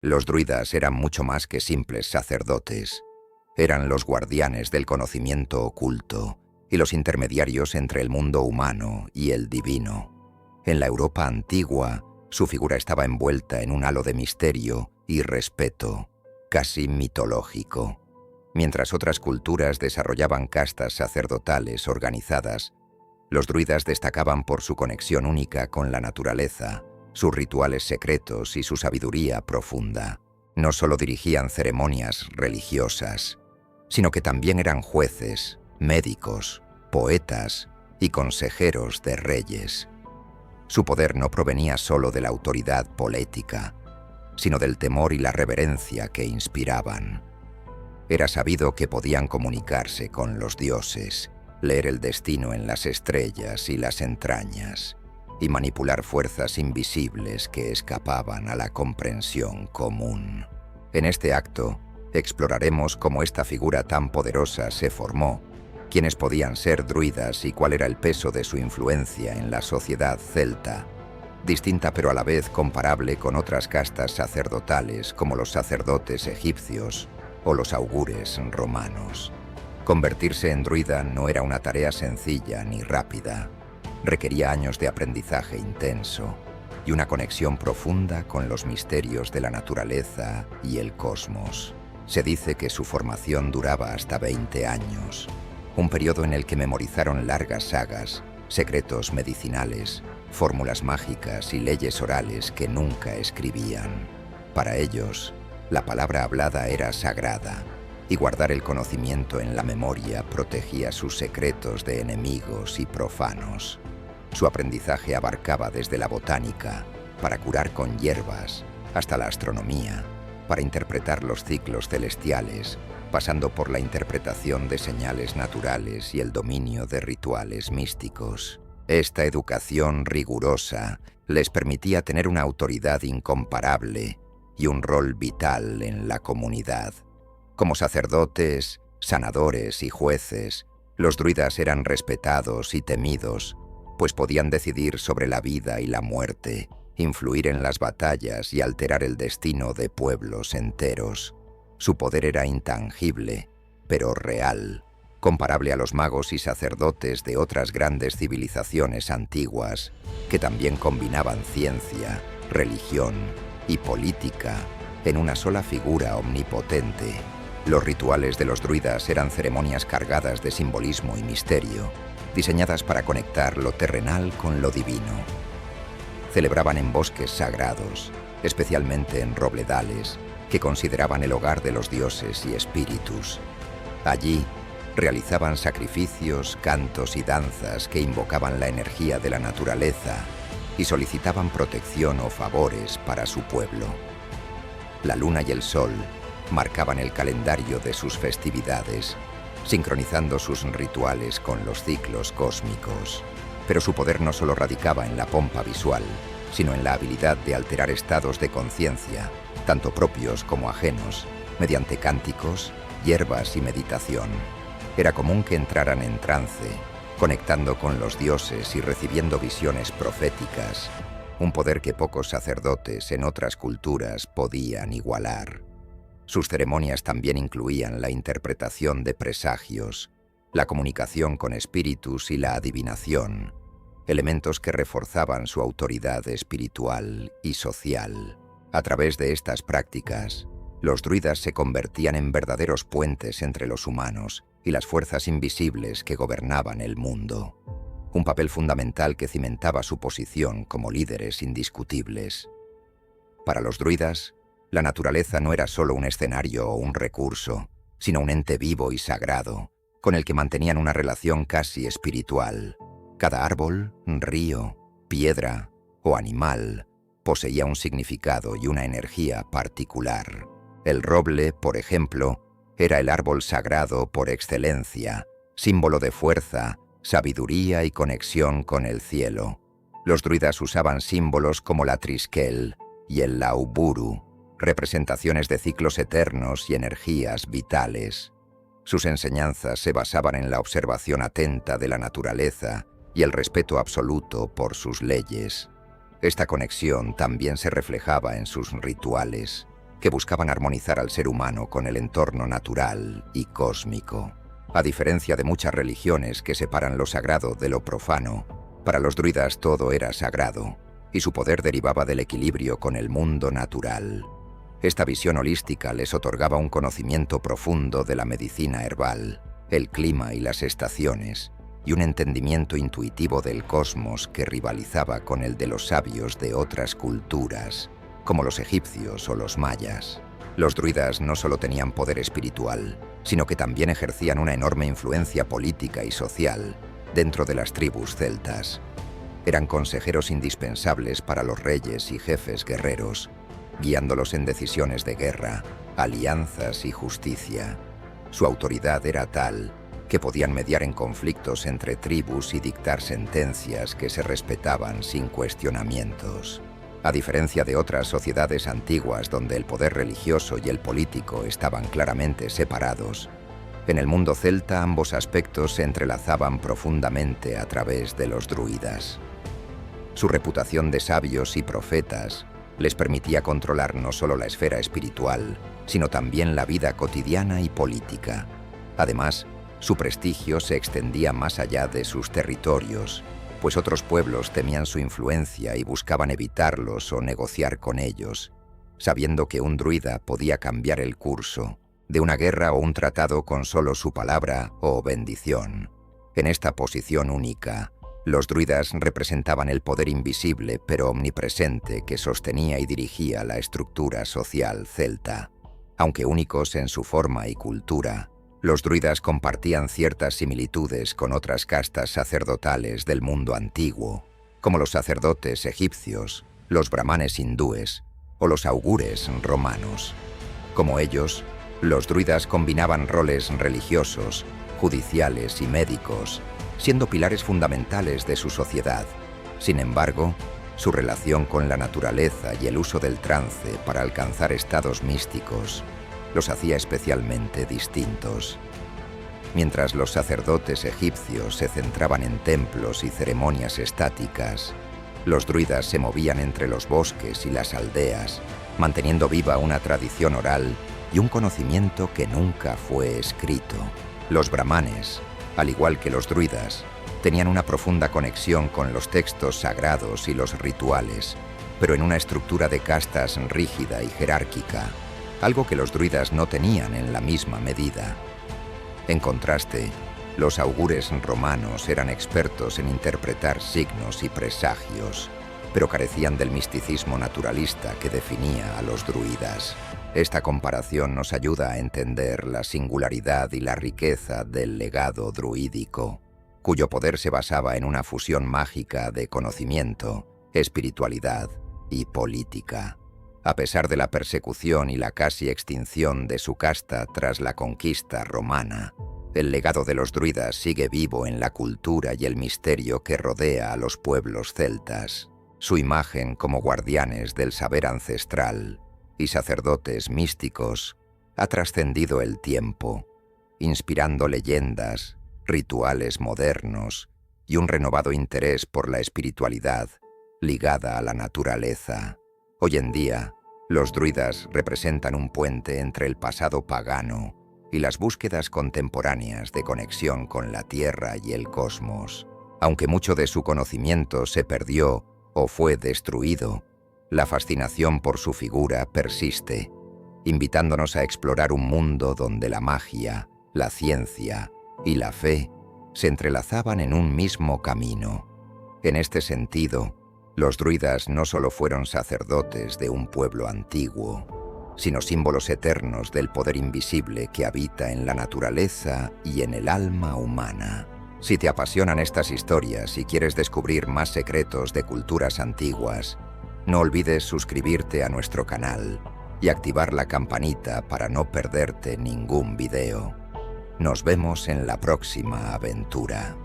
Los druidas eran mucho más que simples sacerdotes. Eran los guardianes del conocimiento oculto y los intermediarios entre el mundo humano y el divino. En la Europa antigua, su figura estaba envuelta en un halo de misterio y respeto, casi mitológico. Mientras otras culturas desarrollaban castas sacerdotales organizadas, los druidas destacaban por su conexión única con la naturaleza, sus rituales secretos y su sabiduría profunda. No solo dirigían ceremonias religiosas, sino que también eran jueces, médicos, poetas y consejeros de reyes. Su poder no provenía solo de la autoridad política, sino del temor y la reverencia que inspiraban. Era sabido que podían comunicarse con los dioses, leer el destino en las estrellas y las entrañas, y manipular fuerzas invisibles que escapaban a la comprensión común. En este acto, exploraremos cómo esta figura tan poderosa se formó, quiénes podían ser druidas y cuál era el peso de su influencia en la sociedad celta, distinta pero a la vez comparable con otras castas sacerdotales como los sacerdotes egipcios o los augures romanos. Convertirse en druida no era una tarea sencilla ni rápida. Requería años de aprendizaje intenso y una conexión profunda con los misterios de la naturaleza y el cosmos. Se dice que su formación duraba hasta 20 años, un periodo en el que memorizaron largas sagas, secretos medicinales, fórmulas mágicas y leyes orales que nunca escribían. Para ellos, la palabra hablada era sagrada, y guardar el conocimiento en la memoria protegía sus secretos de enemigos y profanos. Su aprendizaje abarcaba desde la botánica, para curar con hierbas, hasta la astronomía, para interpretar los ciclos celestiales, pasando por la interpretación de señales naturales y el dominio de rituales místicos. Esta educación rigurosa les permitía tener una autoridad incomparable y un rol vital en la comunidad. Como sacerdotes, sanadores y jueces, los druidas eran respetados y temidos, pues podían decidir sobre la vida y la muerte, influir en las batallas y alterar el destino de pueblos enteros. Su poder era intangible, pero real, comparable a los magos y sacerdotes de otras grandes civilizaciones antiguas, que también combinaban ciencia, religión y política en una sola figura omnipotente. Los rituales de los druidas eran ceremonias cargadas de simbolismo y misterio, diseñadas para conectar lo terrenal con lo divino. Celebraban en bosques sagrados, especialmente en robledales, que consideraban el hogar de los dioses y espíritus. Allí, realizaban sacrificios, cantos y danzas que invocaban la energía de la naturaleza y solicitaban protección o favores para su pueblo. La luna y el sol marcaban el calendario de sus festividades, sincronizando sus rituales con los ciclos cósmicos. Pero su poder no solo radicaba en la pompa visual, sino en la habilidad de alterar estados de conciencia, tanto propios como ajenos, mediante cánticos, hierbas y meditación. Era común que entraran en trance, conectando con los dioses y recibiendo visiones proféticas, un poder que pocos sacerdotes en otras culturas podían igualar. Sus ceremonias también incluían la interpretación de presagios, la comunicación con espíritus y la adivinación, elementos que reforzaban su autoridad espiritual y social. A través de estas prácticas, los druidas se convertían en verdaderos puentes entre los humanos y las fuerzas invisibles que gobernaban el mundo, un papel fundamental que cimentaba su posición como líderes indiscutibles. Para los druidas, la naturaleza no era solo un escenario o un recurso, sino un ente vivo y sagrado, con el que mantenían una relación casi espiritual. Cada árbol, río, piedra o animal poseía un significado y una energía particular. El roble, por ejemplo, era el árbol sagrado por excelencia, símbolo de fuerza, sabiduría y conexión con el cielo. Los druidas usaban símbolos como la triskel y el lauburu, representaciones de ciclos eternos y energías vitales. Sus enseñanzas se basaban en la observación atenta de la naturaleza y el respeto absoluto por sus leyes. Esta conexión también se reflejaba en sus rituales. que buscaban armonizar al ser humano con el entorno natural y cósmico. A diferencia de muchas religiones que separan lo sagrado de lo profano, para los druidas todo era sagrado, y su poder derivaba del equilibrio con el mundo natural. Esta visión holística les otorgaba un conocimiento profundo de la medicina herbal, el clima y las estaciones, y un entendimiento intuitivo del cosmos que rivalizaba con el de los sabios de otras culturas, como los egipcios o los mayas. Los druidas no solo tenían poder espiritual, sino que también ejercían una enorme influencia política y social dentro de las tribus celtas. Eran consejeros indispensables para los reyes y jefes guerreros, guiándolos en decisiones de guerra, alianzas y justicia. Su autoridad era tal que podían mediar en conflictos entre tribus y dictar sentencias que se respetaban sin cuestionamientos. A diferencia de otras sociedades antiguas donde el poder religioso y el político estaban claramente separados, en el mundo celta ambos aspectos se entrelazaban profundamente a través de los druidas. Su reputación de sabios y profetas les permitía controlar no solo la esfera espiritual, sino también la vida cotidiana y política. Además, su prestigio se extendía más allá de sus territorios, pues otros pueblos temían su influencia y buscaban evitarlos o negociar con ellos, sabiendo que un druida podía cambiar el curso de una guerra o un tratado con solo su palabra o bendición. En esta posición única, los druidas representaban el poder invisible pero omnipresente que sostenía y dirigía la estructura social celta. Aunque únicos en su forma y cultura, los druidas compartían ciertas similitudes con otras castas sacerdotales del mundo antiguo, como los sacerdotes egipcios, los brahmanes hindúes o los augures romanos. Como ellos, los druidas combinaban roles religiosos, judiciales y médicos, siendo pilares fundamentales de su sociedad. Sin embargo, su relación con la naturaleza y el uso del trance para alcanzar estados místicos los hacía especialmente distintos. Mientras los sacerdotes egipcios se centraban en templos y ceremonias estáticas, los druidas se movían entre los bosques y las aldeas, manteniendo viva una tradición oral y un conocimiento que nunca fue escrito. Los brahmanes, al igual que los druidas, tenían una profunda conexión con los textos sagrados y los rituales, pero en una estructura de castas rígida y jerárquica, algo que los druidas no tenían en la misma medida. En contraste, los augures romanos eran expertos en interpretar signos y presagios, pero carecían del misticismo naturalista que definía a los druidas. Esta comparación nos ayuda a entender la singularidad y la riqueza del legado druídico, cuyo poder se basaba en una fusión mágica de conocimiento, espiritualidad y política. A pesar de la persecución y la casi extinción de su casta tras la conquista romana, el legado de los druidas sigue vivo en la cultura y el misterio que rodea a los pueblos celtas. Su imagen como guardianes del saber ancestral y sacerdotes místicos ha trascendido el tiempo, inspirando leyendas, rituales modernos y un renovado interés por la espiritualidad ligada a la naturaleza. Hoy en día, los druidas representan un puente entre el pasado pagano y las búsquedas contemporáneas de conexión con la Tierra y el cosmos. Aunque mucho de su conocimiento se perdió o fue destruido, la fascinación por su figura persiste, invitándonos a explorar un mundo donde la magia, la ciencia y la fe se entrelazaban en un mismo camino. En este sentido, los druidas no solo fueron sacerdotes de un pueblo antiguo, sino símbolos eternos del poder invisible que habita en la naturaleza y en el alma humana. Si te apasionan estas historias y quieres descubrir más secretos de culturas antiguas, no olvides suscribirte a nuestro canal y activar la campanita para no perderte ningún video. Nos vemos en la próxima aventura.